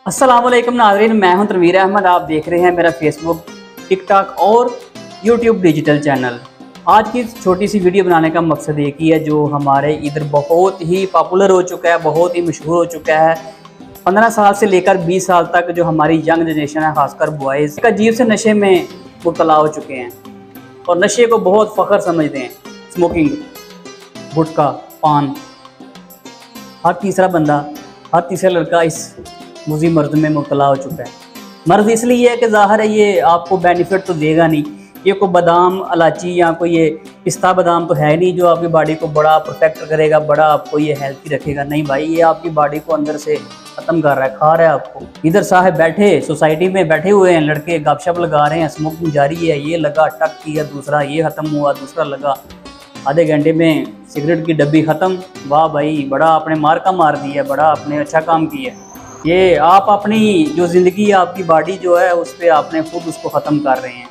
अस्सलाम वालेकुम नाज़रीन, मैं हूं तनवीर अहमद। आप देख रहे हैं मेरा फेसबुक, टिकटॉक और यूट्यूब डिजिटल चैनल। आज की छोटी सी वीडियो बनाने का मकसद एक ही है, जो हमारे इधर बहुत ही पॉपुलर हो चुका है, बहुत ही मशहूर हो चुका है। 15 साल से लेकर 20 साल तक जो हमारी यंग जनरेशन है, खासकर बॉयज़, एक अजीब से नशे में मुब्तला हो चुके हैं और नशे को बहुत फ़ख्र समझते हैं। स्मोकिंग, गुटखा, पान, हर तीसरा बंदा, हर तीसरा लड़का इस मुज़ी मर्ज़ में मुब्तला हो चुका है। मर्ज़ इसलिए है कि ज़ाहिर है ये आपको बेनिफिट तो देगा नहीं। ये कोई बादाम, इलायची या कोई ये पिस्ता बादाम तो है नहीं जो आपकी बॉडी को बड़ा परफेक्ट करेगा, बड़ा आपको ये हेल्थी रखेगा। नहीं भाई, ये आपकी बॉडी को अंदर से ख़त्म कर रहा है, खा रहा है आपको। इधर साहब बैठे सोसाइटी में बैठे हुए हैं लड़के, गपशप लगा रहे हैं, स्मोकिंग जारी है। ये लगा, टक किया, दूसरा ये ख़त्म हुआ, दूसरा लगा, आधे घंटे में सिगरेट की डब्बी ख़त्म। वाह भाई, बड़ा आपने मार्का मार दिया, बड़ा आपने अच्छा काम किया। ये आप अपनी जो ज़िंदगी है, आपकी बॉडी जो है, उस पर आपने खुद उसको ख़त्म कर रहे हैं।